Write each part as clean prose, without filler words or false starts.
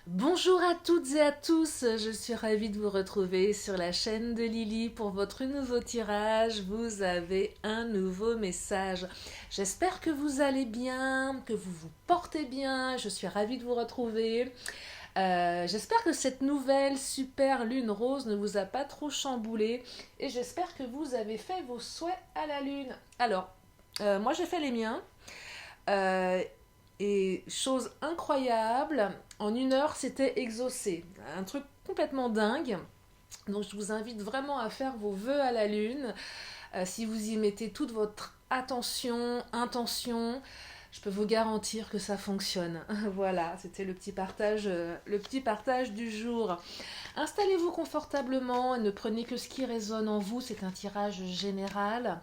Bonjour à toutes et à tous, je suis ravie de vous retrouver sur la chaîne de Lily pour votre nouveau tirage. Vous avez un nouveau message. J'espère que vous allez bien, que vous vous portez bien. Je suis ravie de vous retrouver. J'espère que cette nouvelle super lune rose ne vous a pas trop chamboulé et j'espère que vous avez fait vos souhaits à la lune. Alors, moi j'ai fait les miens. Euh, et chose incroyable, en 1 heure, c'était exaucé. Un truc complètement dingue. Donc je vous invite vraiment à faire vos vœux à la lune. Si vous y mettez toute votre attention, intention, je peux vous garantir que ça fonctionne. Voilà, c'était le petit partage du jour. Installez-vous confortablement et ne prenez que ce qui résonne en vous. C'est un tirage général.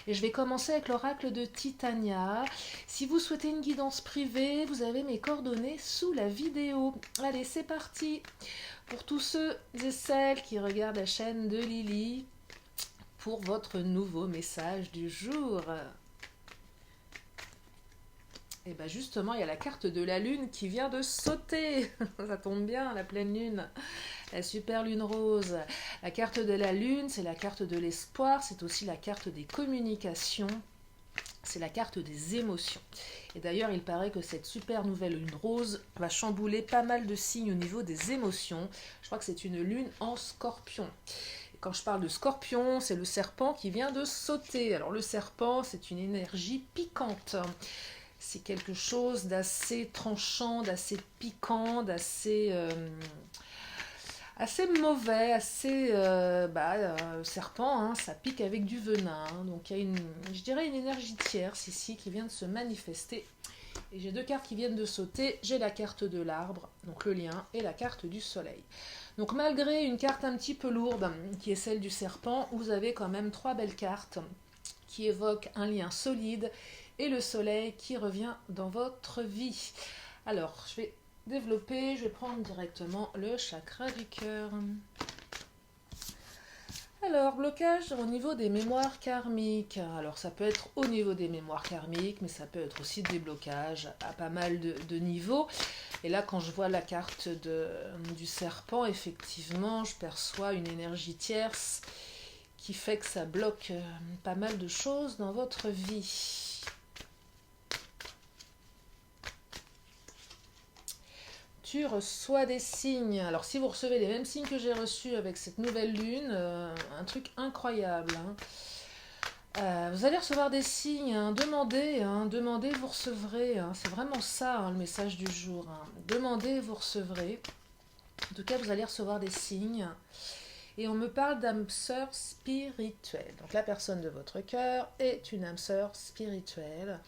Et je vais commencer avec l'oracle de Titania. Si vous souhaitez une guidance privée, vous avez mes coordonnées sous la vidéo. Allez, c'est parti. Pour tous ceux et celles qui regardent la chaîne de Lily, pour votre nouveau message du jour. Et bien justement, il y a la carte de la lune qui vient de sauter. Ça tombe bien, la pleine lune. La super lune rose. La carte de la lune, c'est la carte de l'espoir, c'est aussi la carte des communications, c'est la carte des émotions. Et d'ailleurs, il paraît que cette super nouvelle lune rose va chambouler pas mal de signes au niveau des émotions. Je crois que c'est une lune en scorpion. Et quand je parle de scorpion, c'est le serpent qui vient de sauter. Alors le serpent, c'est une énergie piquante. C'est quelque chose d'assez tranchant, d'assez piquant, assez mauvais, serpent, hein, ça pique avec du venin. Hein. Donc il y a je dirais une énergie tierce ici qui vient de se manifester. Et j'ai 2 cartes qui viennent de sauter. J'ai la carte de l'arbre, donc le lien, et la carte du soleil. Donc malgré une carte un petit peu lourde, qui est celle du serpent, vous avez quand même 3 belles cartes qui évoquent un lien solide et le soleil qui revient dans votre vie. Alors, je vais développer, je vais prendre directement le chakra du cœur. Alors, blocage au niveau des mémoires karmiques. Alors, ça peut être au niveau des mémoires karmiques, mais ça peut être aussi des blocages à pas mal de niveaux. Et là, quand je vois la carte du serpent, effectivement, je perçois une énergie tierce qui fait que ça bloque pas mal de choses dans votre vie. Tu reçois des signes. Alors si vous recevez les mêmes signes que j'ai reçus avec cette nouvelle lune, un truc incroyable. Hein. Vous allez recevoir des signes, hein. Demandez, vous recevrez. Hein. C'est vraiment ça le message du jour. Hein. Demandez, vous recevrez. En tout cas, vous allez recevoir des signes. Et on me parle d'âme sœur spirituelle. Donc la personne de votre cœur est une âme sœur spirituelle.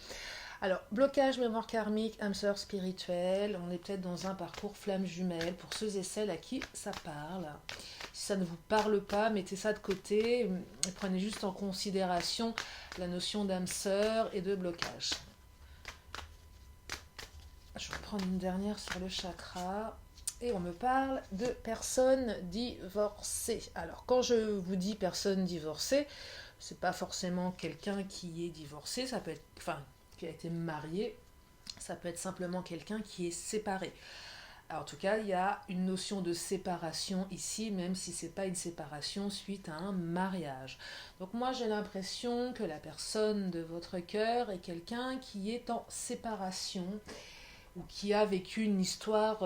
Alors, blocage, mémoire karmique, âme sœur spirituelle, on est peut-être dans un parcours flamme jumelle pour ceux et celles à qui ça parle. Si ça ne vous parle pas, mettez ça de côté et prenez juste en considération la notion d'âme sœur et de blocage. Je vais prendre une dernière sur le chakra. Et on me parle de personnes divorcées. Alors, quand je vous dis personne divorcée, c'est pas forcément quelqu'un qui est divorcé, ça peut être, qui a été marié, ça peut être simplement quelqu'un qui est séparé. Alors, en tout cas, il y a une notion de séparation ici, même si c'est pas une séparation suite à un mariage. Donc moi, j'ai l'impression que la personne de votre cœur est quelqu'un qui est en séparation ou qui a vécu une histoire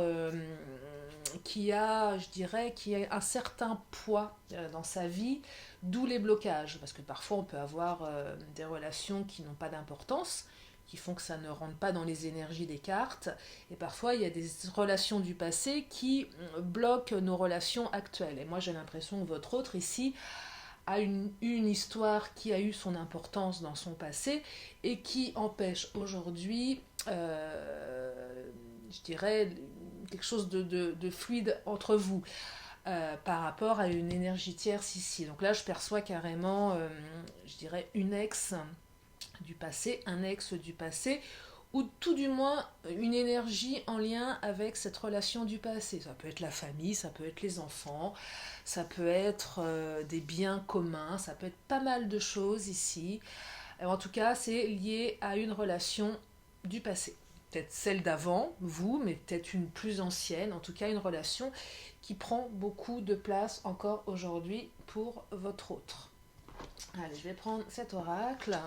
qui a, je dirais, qui a un certain poids dans sa vie, d'où les blocages. Parce que parfois on peut avoir des relations qui n'ont pas d'importance, qui font que ça ne rentre pas dans les énergies des cartes. Et parfois il y a des relations du passé qui bloquent nos relations actuelles. Et moi j'ai l'impression que votre autre ici a une histoire qui a eu son importance dans son passé et qui empêche aujourd'hui, je dirais, quelque chose de fluide entre vous par rapport à une énergie tierce ici. Donc là, je perçois carrément, je dirais, une ex du passé, un ex du passé, ou tout du moins une énergie en lien avec cette relation du passé. Ça peut être la famille, ça peut être les enfants, ça peut être des biens communs, ça peut être pas mal de choses ici. En tout cas, c'est lié à une relation du passé. peut-être celle d'avant, vous, mais peut-être une plus ancienne, en tout cas une relation qui prend beaucoup de place encore aujourd'hui pour votre autre. Allez, je vais prendre cet oracle.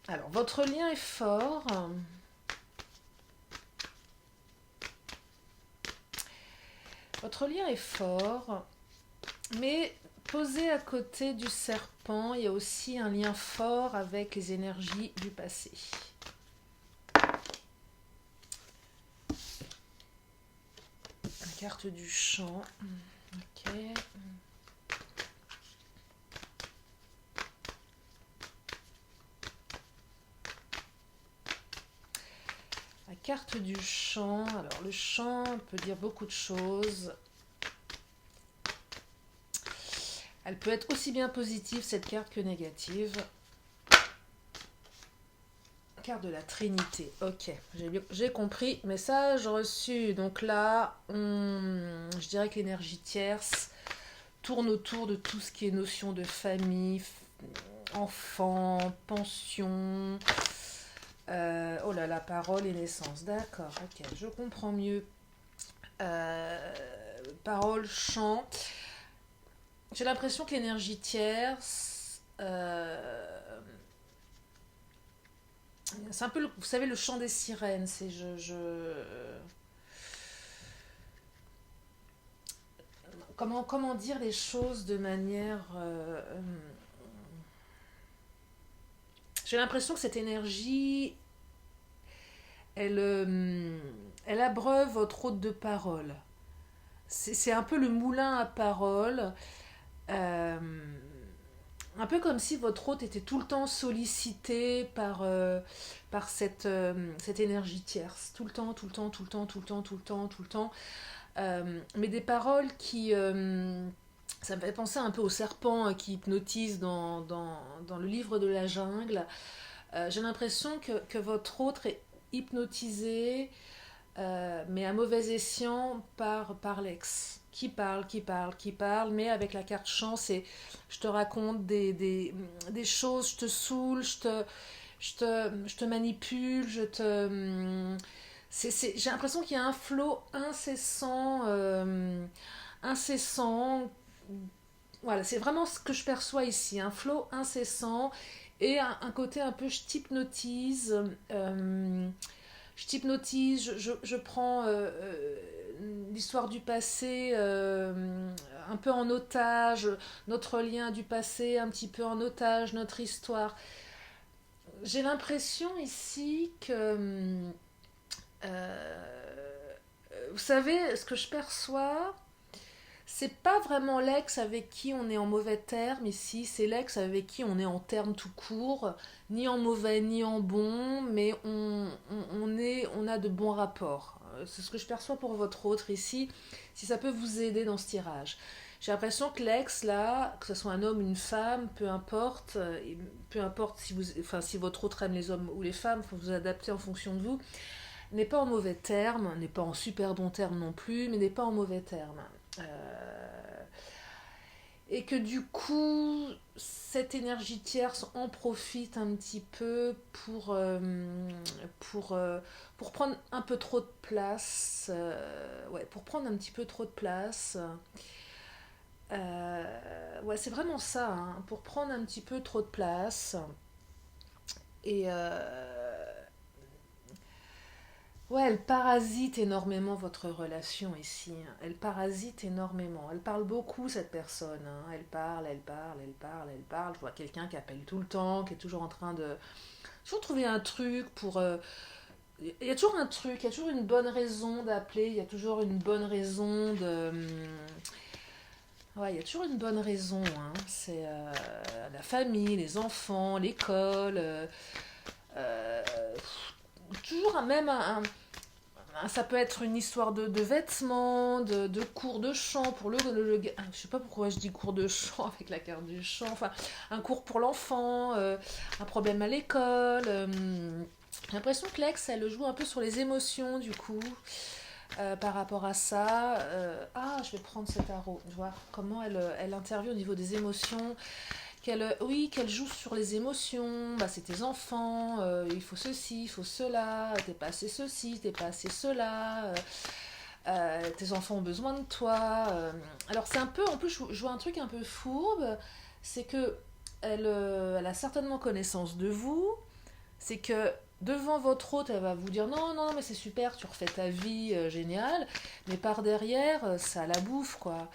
Alors, votre lien est fort. Votre lien est fort, mais posé à côté du serpent, il y a aussi un lien fort avec les énergies du passé. La carte du champ. Ok. La carte du champ. Alors, le champ peut dire beaucoup de choses. Elle peut être aussi bien positive, cette carte, que négative. Carte de la Trinité. Ok, j'ai compris. Message reçu. Donc là, je dirais que l'énergie tierce tourne autour de tout ce qui est notion de famille, enfant, pension. Oh là là, parole et naissance. D'accord, ok, je comprends mieux. Parole, chant. J'ai l'impression que l'énergie tierce, c'est un peu, vous savez, le chant des sirènes. C'est comment dire les choses de manière. J'ai l'impression que cette énergie, elle abreuve votre hôte de parole. C'est un peu le moulin à parole. Euh, un peu comme si votre hôte était tout le temps sollicité par cette énergie tierce. Tout le temps, tout le temps, tout le temps, tout le temps, tout le temps, tout le temps. Mais des paroles qui... ça me fait penser un peu au serpent qui hypnotise dans le livre de la jungle. J'ai l'impression que votre hôte est hypnotisé, mais à mauvais escient par l'ex. Qui parle, mais avec la carte chance, et je te raconte des choses, je te saoule, je te manipule, j'ai l'impression qu'il y a un flot incessant. Voilà, c'est vraiment ce que je perçois ici, un flot incessant et un côté un peu je prends l'histoire du passé un peu en otage, notre lien du passé un petit peu en otage, notre histoire. J'ai l'impression ici que, vous savez, ce que je perçois, c'est pas vraiment l'ex avec qui on est en mauvais terme ici, c'est l'ex avec qui on est en terme tout court, ni en mauvais ni en bon, mais on a de bons rapports. C'est ce que je perçois pour votre autre ici, si ça peut vous aider dans ce tirage. J'ai l'impression que l'ex, là, que ce soit un homme, une femme, peu importe si votre autre aime les hommes ou les femmes, il faut vous adapter en fonction de vous, n'est pas en mauvais terme, n'est pas en super bon terme non plus, mais n'est pas en mauvais terme. Et que du coup, cette énergie tierce en profite un petit peu pour prendre un peu trop de place. Ouais, pour prendre un petit peu trop de place. Ouais, c'est vraiment ça, hein, pour prendre un petit peu trop de place. Et ouais, elle parasite énormément votre relation ici, hein. Elle parasite énormément. Elle parle beaucoup, cette personne, hein. Elle parle, elle parle, elle parle, elle parle. Je vois quelqu'un qui appelle tout le temps, qui est toujours en train de... Toujours trouver un truc pour... Il y a toujours un truc, il y a toujours une bonne raison d'appeler, il y a toujours une bonne raison de... Ouais, il y a toujours une bonne raison, hein. C'est la famille, les enfants, l'école... euh, toujours ça peut être une histoire de vêtements, de cours de chant pour je sais pas pourquoi je dis cours de chant avec la carte du chant, enfin un cours pour l'enfant, un problème à l'école. J'ai l'impression que l'ex, elle joue un peu sur les émotions du coup. par rapport à ça. Je vais prendre cet tarot, voir comment elle intervient au niveau des émotions. Oui, qu'elle joue sur les émotions. Bah, c'est tes enfants, il faut ceci, il faut cela, t'es pas assez ceci, t'es pas assez cela. Tes enfants ont besoin de toi. Alors c'est un peu, en plus je vois un truc un peu fourbe, c'est que elle a certainement connaissance de vous, c'est que devant votre hôte, elle va vous dire non, non, mais c'est super, tu refais ta vie, génial, mais par derrière, ça la bouffe, quoi.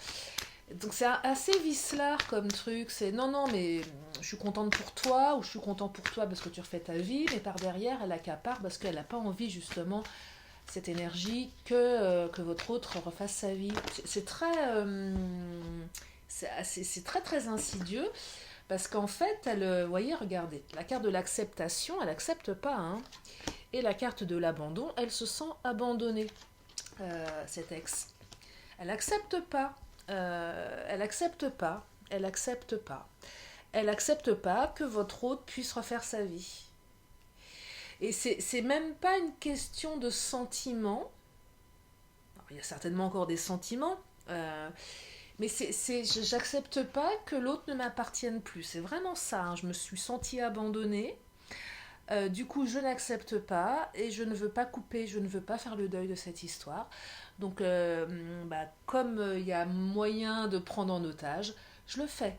Donc c'est assez vicelard comme truc, c'est non, non, mais je suis contente pour toi, ou je suis content pour toi parce que tu refais ta vie, mais par derrière, elle accapare parce qu'elle n'a pas envie, justement, cette énergie que votre autre refasse sa vie. C'est très, c'est très très insidieux parce qu'en fait, vous voyez, regardez, la carte de l'acceptation, elle n'accepte pas, hein, et la carte de l'abandon, elle se sent abandonnée, cet ex. Elle n'accepte pas, elle accepte pas, elle accepte pas, elle accepte pas que votre autre puisse refaire sa vie. Et c'est même pas une question de sentiment. Alors, il y a certainement encore des sentiments, mais j'accepte pas que l'autre ne m'appartienne plus. C'est vraiment ça, hein. Je me suis sentie abandonnée. Du coup, je n'accepte pas et je ne veux pas couper, je ne veux pas faire le deuil de cette histoire. Donc, comme il y a moyen de prendre en otage, je le fais.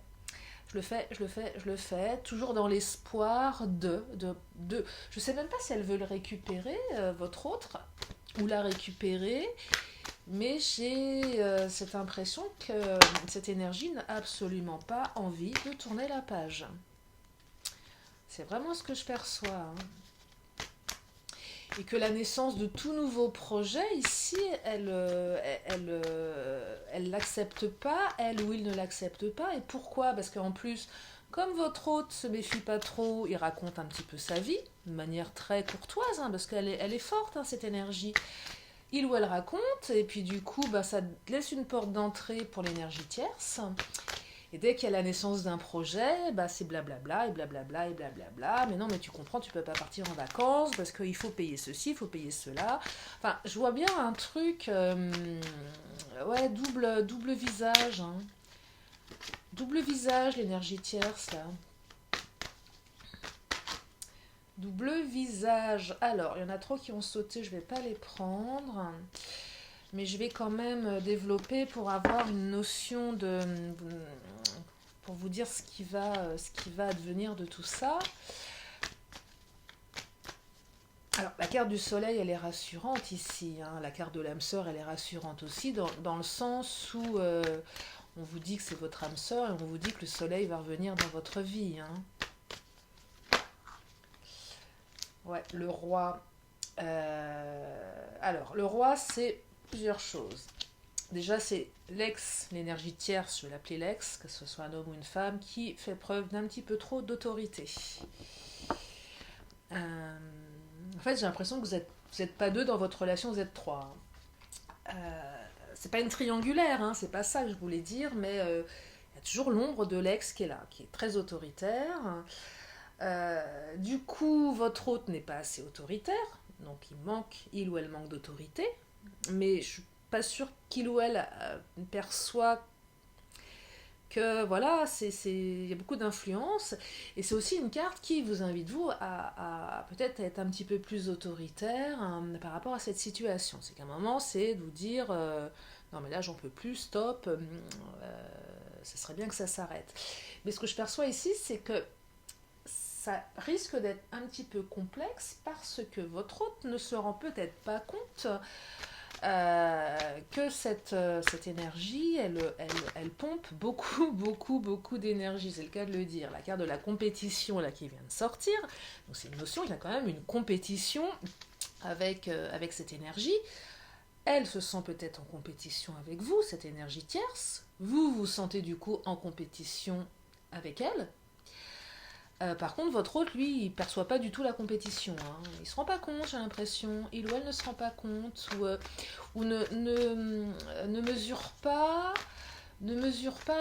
Je le fais, toujours dans l'espoir de. Je sais même pas si elle veut le récupérer, votre autre, ou la récupérer, mais j'ai cette impression que cette énergie n'a absolument pas envie de tourner la page. C'est vraiment ce que je perçois, hein. Et que la naissance de tout nouveau projet, ici, elle l'accepte pas, elle ou il ne l'accepte pas. Et pourquoi? Parce qu'en plus, comme votre hôte se méfie pas trop, il raconte un petit peu sa vie, de manière très courtoise, hein, parce elle est forte, hein, cette énergie. Il ou elle raconte, et puis du coup, ça laisse une porte d'entrée pour l'énergie tierce. Et dès qu'il y a la naissance d'un projet, c'est blablabla et blablabla et blablabla. Mais non, mais tu comprends, tu peux pas partir en vacances parce qu'il faut payer ceci, il faut payer cela. Enfin, je vois bien un truc, ouais, double visage, hein. Double visage, l'énergie tierce, là. Double visage. Alors, il y en a trop qui ont sauté, je vais pas les prendre. Mais je vais quand même développer pour avoir une notion de... pour vous dire ce qui va advenir de tout ça. Alors, la carte du soleil, elle est rassurante ici, hein. La carte de l'âme sœur, elle est rassurante aussi, dans le sens où on vous dit que c'est votre âme sœur et on vous dit que le soleil va revenir dans votre vie, hein. Ouais, le roi. Alors, le roi, c'est plusieurs choses. Déjà, c'est l'ex, l'énergie tierce, je vais l'appeler l'ex, que ce soit un homme ou une femme, qui fait preuve d'un petit peu trop d'autorité. En fait, j'ai l'impression que vous êtes pas deux dans votre relation, vous êtes trois, hein. C'est pas une triangulaire, hein, c'est pas ça que je voulais dire, mais il y a toujours l'ombre de l'ex qui est là, qui est très autoritaire. Du coup, votre hôte n'est pas assez autoritaire, donc il ou elle manque d'autorité, mais je suis pas sûre qu'il ou elle perçoit que voilà, il y a beaucoup d'influence, et c'est aussi une carte qui vous invite, vous, à peut-être être un petit peu plus autoritaire, hein, par rapport à cette situation. C'est qu'à un moment, c'est de vous dire non mais là j'en peux plus, stop, ce serait bien que ça s'arrête. Mais ce que je perçois ici, c'est que ça risque d'être un petit peu complexe parce que votre hôte ne se rend peut-être pas compte que cette énergie, elle pompe beaucoup, beaucoup, beaucoup d'énergie. C'est le cas de le dire. La carte de la compétition là, qui vient de sortir, donc c'est une notion, il y a quand même une compétition avec cette énergie. Elle se sent peut-être en compétition avec vous, cette énergie tierce. Vous vous sentez du coup en compétition avec elle. Par contre, votre hôte, lui, il ne perçoit pas du tout la compétition, hein. Il ne se rend pas compte, j'ai l'impression. Il ou elle ne se rend pas compte ou ne mesure pas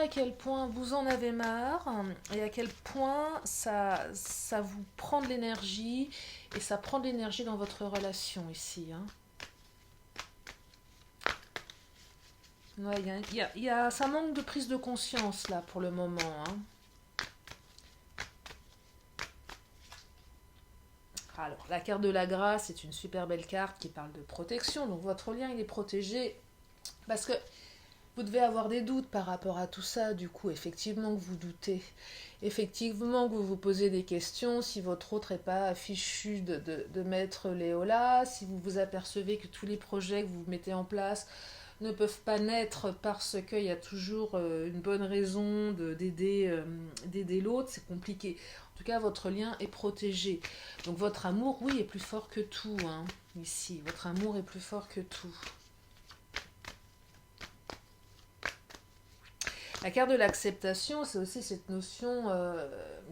à quel point vous en avez marre, hein, et à quel point ça vous prend de l'énergie et ça prend de l'énergie dans votre relation ici, hein. Ouais, ça manque de prise de conscience là pour le moment, hein. Alors, la carte de la grâce, c'est une super belle carte qui parle de protection. Donc, votre lien, il est protégé parce que vous devez avoir des doutes par rapport à tout ça. Du coup, effectivement, que vous doutez. Effectivement, que vous vous posez des questions. Si votre autre n'est pas fichu de mettre Léola, si vous vous apercevez que tous les projets que vous mettez en place ne peuvent pas naître parce qu'il y a toujours une bonne raison d'aider l'autre, c'est compliqué. En tout cas, votre lien est protégé. Donc votre amour, oui, est plus fort que tout, hein, ici. Votre amour est plus fort que tout. La carte de l'acceptation, c'est aussi cette notion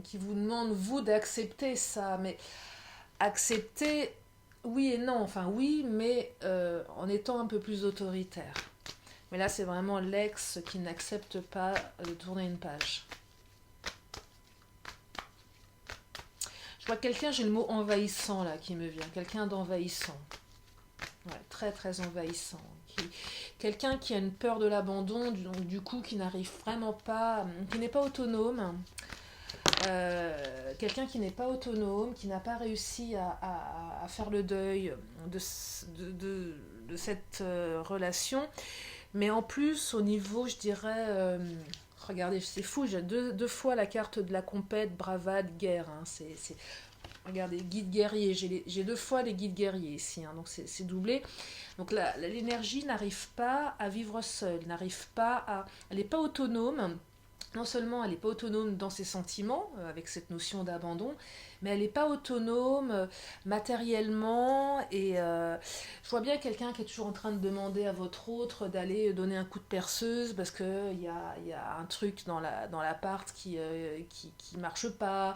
qui vous demande, vous, d'accepter ça. Mais accepter, oui et non. Enfin, oui, mais en étant un peu plus autoritaire. Mais là, c'est vraiment l'ex qui n'accepte pas de tourner une page. Je vois quelqu'un, j'ai le mot envahissant là qui me vient. Quelqu'un d'envahissant. Ouais, très très envahissant. Quelqu'un qui a une peur de l'abandon, donc du coup qui n'arrive vraiment pas, qui n'est pas autonome. Quelqu'un qui n'est pas autonome, qui n'a pas réussi à faire le deuil de cette relation. Mais en plus, au niveau, je dirais, regardez, c'est fou, j'ai deux fois la carte de la compète, bravade, guerre. Hein, regardez, guide guerrier, j'ai deux fois les guides guerriers ici, hein, donc c'est doublé. Donc l'énergie n'arrive pas à vivre seule, elle n'est pas autonome. Non seulement elle n'est pas autonome dans ses sentiments, avec cette notion d'abandon, mais elle n'est pas autonome matériellement. Et je vois bien quelqu'un qui est toujours en train de demander à votre autre d'aller donner un coup de perceuse parce qu'il y a un truc dans l'appart qui marche pas.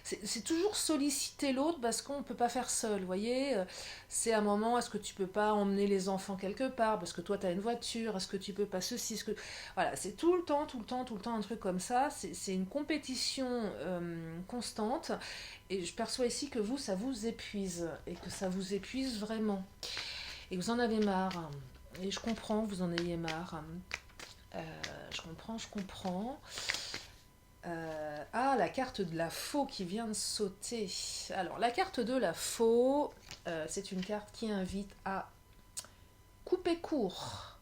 C'est toujours solliciter l'autre parce qu'on ne peut pas faire seul, vous voyez. C'est un moment, est-ce que tu peux pas emmener les enfants quelque part parce que toi tu as une voiture, est-ce que tu peux pas ceci, voilà, c'est tout le temps un truc comme ça. C'est une compétition constante. Et je perçois ici que vous, ça vous épuise. Et que ça vous épuise vraiment. Et que vous en avez marre. Et je comprends que vous en ayez marre. Je comprends. La carte de la faux qui vient de sauter. Alors, la carte de la faux, c'est une carte qui invite à couper court.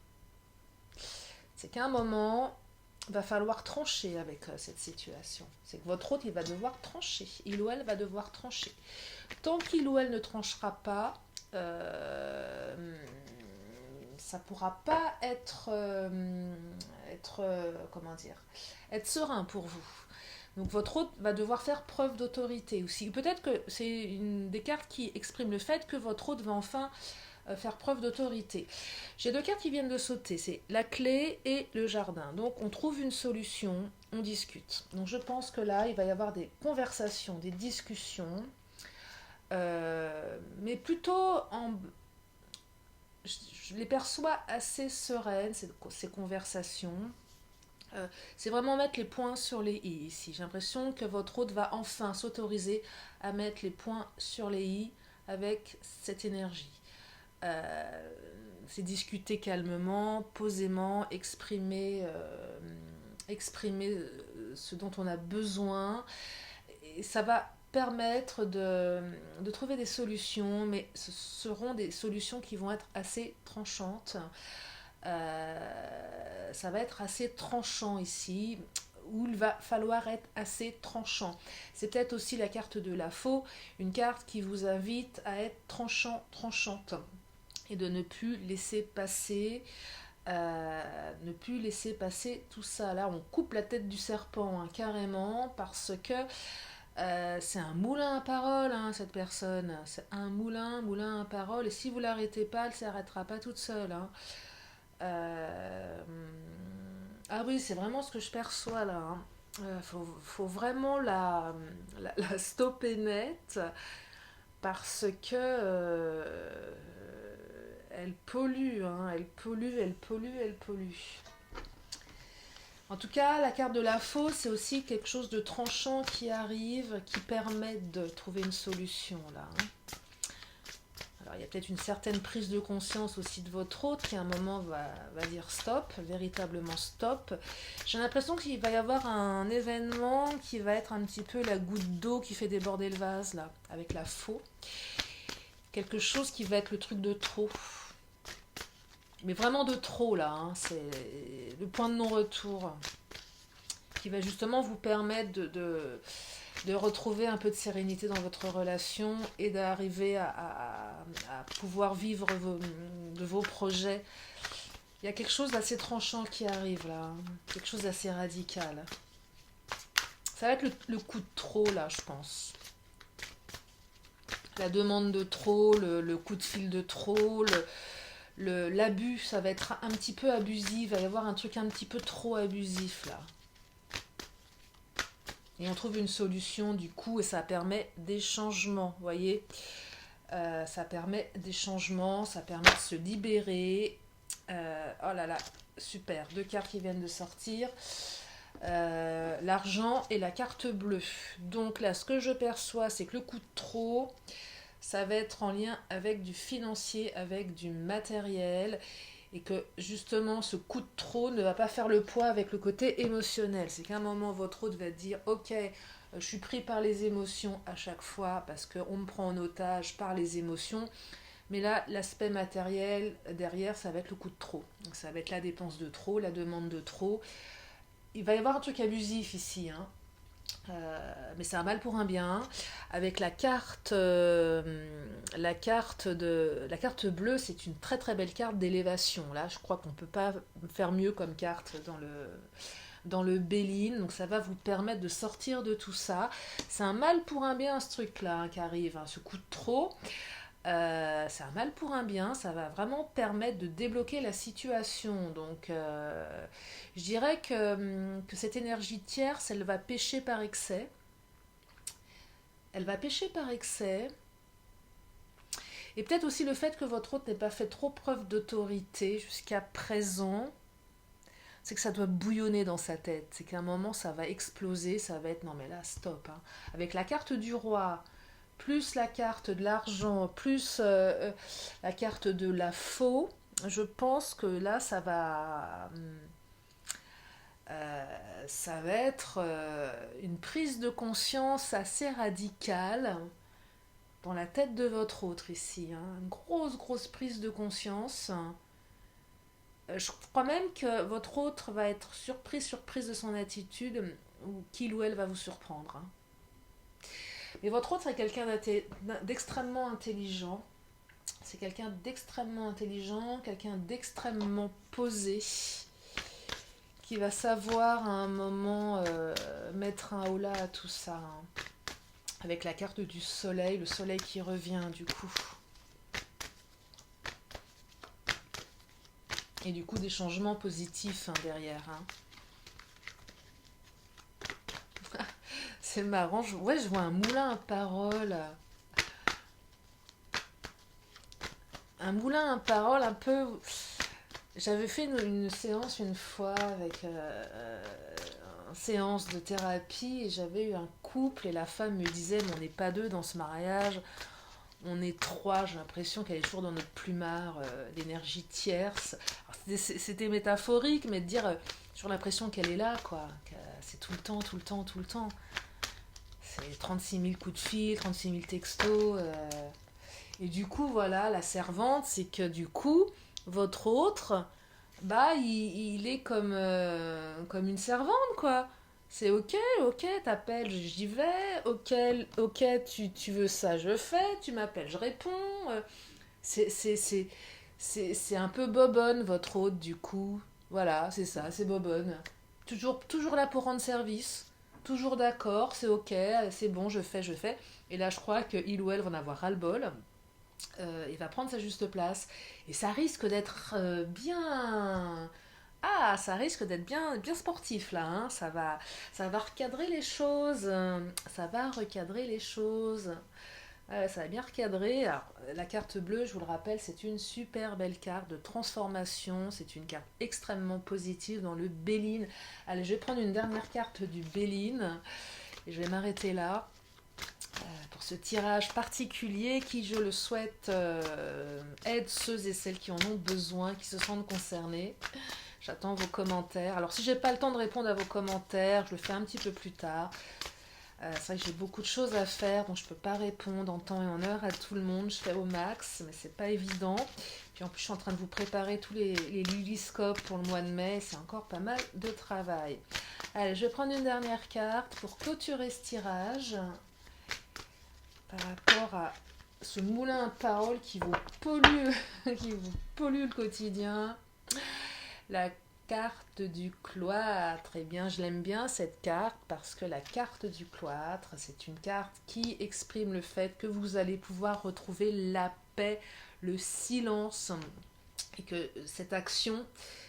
C'est qu'à un moment, va falloir trancher avec cette situation. C'est que votre autre, il va devoir trancher. Il ou elle va devoir trancher. Tant qu'il ou elle ne tranchera pas, ça pourra pas être être serein pour vous. Donc votre autre va devoir faire preuve d'autorité aussi. Peut-être que c'est une des cartes qui exprime le fait que votre autre va enfin faire preuve d'autorité. J'ai deux cartes qui viennent de sauter, c'est la clé et le jardin. Donc on trouve une solution, on discute. Donc je pense que là, il va y avoir des conversations, des discussions, mais plutôt je les perçois assez sereines, ces conversations. C'est vraiment mettre les points sur les i ici. J'ai l'impression que votre hôte va enfin s'autoriser à mettre les points sur les i avec cette énergie. C'est discuter calmement, posément, exprimer ce dont on a besoin. Et ça va permettre de trouver des solutions, mais ce seront des solutions qui vont être assez tranchantes. Ça va être assez tranchant ici, où il va falloir être assez tranchant. C'est peut-être aussi la carte de la faux, une carte qui vous invite à être tranchante, et de ne plus laisser passer tout ça. Là, on coupe la tête du serpent, hein, carrément, parce que c'est un moulin à parole, hein, cette personne. C'est un moulin à parole, et si vous l'arrêtez pas, elle ne s'arrêtera pas toute seule, hein. Ah oui, c'est vraiment ce que je perçois là, hein. Faut vraiment la stopper net parce que elle pollue, hein, elle pollue. En tout cas, la carte de la faux, c'est aussi quelque chose de tranchant qui arrive, qui permet de trouver une solution là, hein. Alors il y a peut-être une certaine prise de conscience aussi de votre hôte qui à un moment va dire stop, véritablement stop. J'ai l'impression qu'il va y avoir un événement qui va être un petit peu la goutte d'eau qui fait déborder le vase, là, avec la faux. Quelque chose qui va être le truc de trop. Mais vraiment de trop, là. Hein. C'est le point de non-retour qui va justement vous permettre de retrouver un peu de sérénité dans votre relation et d'arriver à pouvoir vivre de vos projets. Il y a quelque chose d'assez tranchant qui arrive là, quelque chose d'assez radical. Ça va être le coup de trop là, je pense. La demande de trop, le coup de fil de trop, l'abus, ça va être un petit peu abusif, il va y avoir un truc un petit peu trop abusif là. Et on trouve une solution du coup et ça permet des changements, vous voyez. Ça permet des changements, ça permet de se libérer. Oh là là, super, 2 cartes qui viennent de sortir. L'argent et la carte bleue. Donc là, ce que je perçois, c'est que le coup de trop, ça va être en lien avec du financier, avec du matériel. Et que justement ce coup de trop ne va pas faire le poids avec le côté émotionnel. C'est qu'à un moment votre hôte va dire ok, je suis pris par les émotions à chaque fois parce qu'on me prend en otage par les émotions. Mais là, l'aspect matériel derrière, ça va être le coup de trop. Donc ça va être la dépense de trop, la demande de trop. Il va y avoir un truc abusif ici, hein. Mais c'est un mal pour un bien. Avec la carte bleue, c'est une très très belle carte d'élévation. Là, je crois qu'on ne peut pas faire mieux comme carte dans le Béline. Donc ça va vous permettre de sortir de tout ça. C'est un mal pour un bien ce truc-là hein, qui arrive, hein, ce coup de trop. C'est un mal pour un bien, ça va vraiment permettre de débloquer la situation. Donc, je dirais que cette énergie tierce, elle va pêcher par excès. Elle va pêcher par excès. Et peut-être aussi le fait que votre hôte n'ait pas fait trop preuve d'autorité jusqu'à présent, c'est que ça doit bouillonner dans sa tête. C'est qu'à un moment, ça va exploser, ça va être non mais là, stop. Hein. Avec la carte du roi, plus la carte de l'argent, plus la carte de la faux, je pense que là, ça va être une prise de conscience assez radicale dans la tête de votre autre ici. Hein. Une grosse prise de conscience. Je crois même que votre autre va être surprise de son attitude, ou qu'il ou elle va vous surprendre. Hein. Mais votre autre est quelqu'un d'extrêmement intelligent. C'est quelqu'un d'extrêmement intelligent, quelqu'un d'extrêmement posé, qui va savoir à un moment mettre un holà à tout ça. Hein. Avec la carte du soleil, le soleil qui revient du coup. Et du coup des changements positifs hein, derrière. Hein. C'est marrant, je vois un moulin à paroles. Un moulin à paroles un peu... J'avais fait une séance une fois avec une séance de thérapie et j'avais eu un couple et la femme me disait mais on n'est pas deux dans ce mariage, on est trois, j'ai l'impression qu'elle est toujours dans notre plumard, l'énergie tierce. Alors, c'était métaphorique mais de dire j'ai l'impression qu'elle est là quoi, que c'est tout le temps. C'est 36 000 coups de fil, 36 000 textos. Et du coup, voilà, la servante, c'est que du coup, votre autre, bah, il est comme une servante, quoi. C'est ok, t'appelles, j'y vais. Ok, tu veux ça, je fais. Tu m'appelles, je réponds. C'est, c'est, c'est, c'est un peu bobonne, votre hôte, du coup. Voilà, c'est ça, c'est bobonne. Toujours là pour rendre service. Toujours d'accord, c'est ok, c'est bon, je fais. Et là, je crois qu'il ou elle va en avoir ras-le-bol. Il va prendre sa juste place. Et ça risque d'être bien... Ah, ça risque d'être bien sportif là. Hein. Ça va recadrer les choses. Ça va recadrer les choses. Ça va bien recadrer. Alors, la carte bleue, je vous le rappelle, c'est une super belle carte de transformation. C'est une carte extrêmement positive dans le Béline. Allez, je vais prendre une dernière carte du Béline. Et je vais m'arrêter là. Pour ce tirage particulier qui, je le souhaite, aide ceux et celles qui en ont besoin, qui se sentent concernés. J'attends vos commentaires. Alors si j'ai pas le temps de répondre à vos commentaires, je le fais un petit peu plus tard. C'est vrai que j'ai beaucoup de choses à faire, donc je peux pas répondre en temps et en heure à tout le monde. Je fais au max, mais c'est pas évident. Puis en plus, je suis en train de vous préparer tous les Liliscopes pour le mois de mai. C'est encore pas mal de travail. Allez, je vais prendre une dernière carte pour clôturer ce tirage par rapport à ce moulin à paroles qui vous pollue, qui vous pollue le quotidien. La carte du cloître. Eh bien, je l'aime bien cette carte parce que la carte du cloître, c'est une carte qui exprime le fait que vous allez pouvoir retrouver la paix, le silence et que cette action,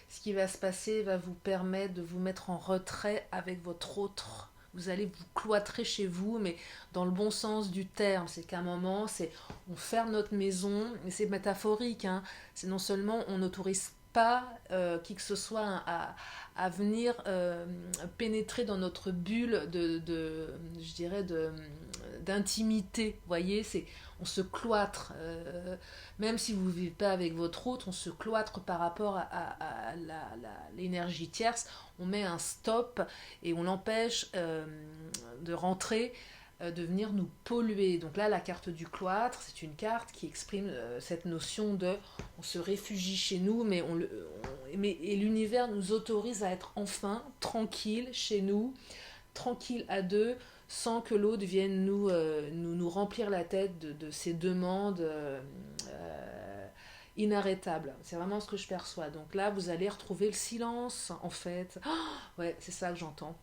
ce qui va se passer, va vous permettre de vous mettre en retrait avec votre autre. Vous allez vous cloîtrer chez vous, mais dans le bon sens du terme. C'est qu'à un moment, on ferme notre maison, mais c'est métaphorique. Hein. C'est non seulement on n'autorise pas qui que ce soit à venir pénétrer dans notre bulle je dirais d'intimité. Vous voyez, on se cloître. Même si vous ne vivez pas avec votre hôte, on se cloître par rapport à l'énergie tierce. On met un stop et on l'empêche de rentrer, de venir nous polluer. Donc là, la carte du cloître, c'est une carte qui exprime cette notion de on se réfugie chez nous, mais et l'univers nous autorise à être enfin tranquille chez nous, tranquille à deux, sans que l'autre vienne nous remplir la tête de ces demandes inarrêtables. C'est vraiment ce que je perçois. Donc là, vous allez retrouver le silence, en fait. Oh, ouais, c'est ça que j'entends.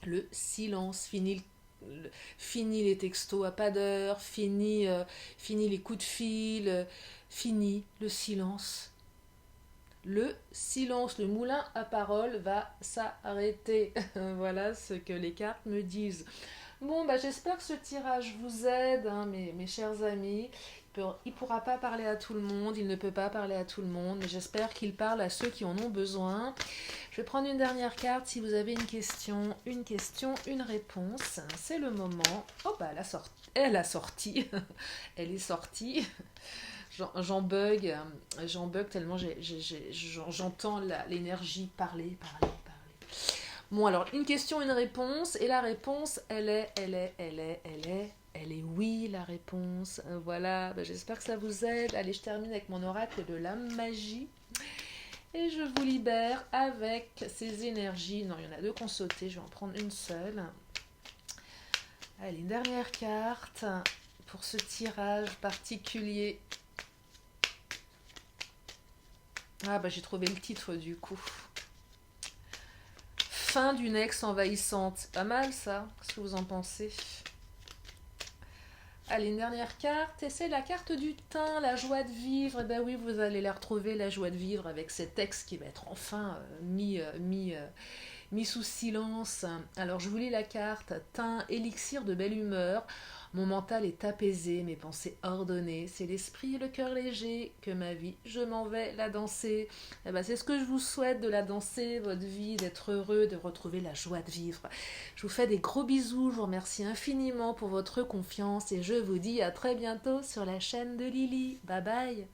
Le silence, fini les textos à pas d'heure, fini les coups de fil, fini le silence. Le silence, le moulin à parole va s'arrêter. Voilà ce que les cartes me disent. Bon, j'espère que ce tirage vous aide, hein, mes chers amis. Il ne pourra pas parler à tout le monde, il ne peut pas parler à tout le monde, mais j'espère qu'il parle à ceux qui en ont besoin. Je vais prendre une dernière carte. Si vous avez une question, une réponse, c'est le moment. Oh, elle a sorti. Elle est sortie. J'en bug tellement j'entends l'énergie parler. Bon, alors, une question, une réponse, et la réponse, elle est oui, la réponse. Voilà, j'espère que ça vous aide. Allez, je termine avec mon oracle de la magie. Et je vous libère avec ces énergies. Non, il y en a deux qui ont sauté, je vais en prendre une seule. Allez, une dernière carte pour ce tirage particulier. Ah, j'ai trouvé le titre du coup. Fin d'une ex envahissante. C'est pas mal ça. Qu'est-ce que vous en pensez? Allez, une dernière carte, et c'est la carte du thym, la joie de vivre. Et ben oui, vous allez la retrouver, la joie de vivre, avec cet ex qui va être enfin mis sous silence. Alors, je vous lis la carte. Thym, élixir de belle humeur. Mon mental est apaisé, mes pensées ordonnées. C'est l'esprit et le cœur léger que ma vie, je m'en vais la danser. C'est ce que je vous souhaite, de la danser, votre vie, d'être heureux, de retrouver la joie de vivre. Je vous fais des gros bisous, je vous remercie infiniment pour votre confiance et je vous dis à très bientôt sur la chaîne de Lily. Bye bye.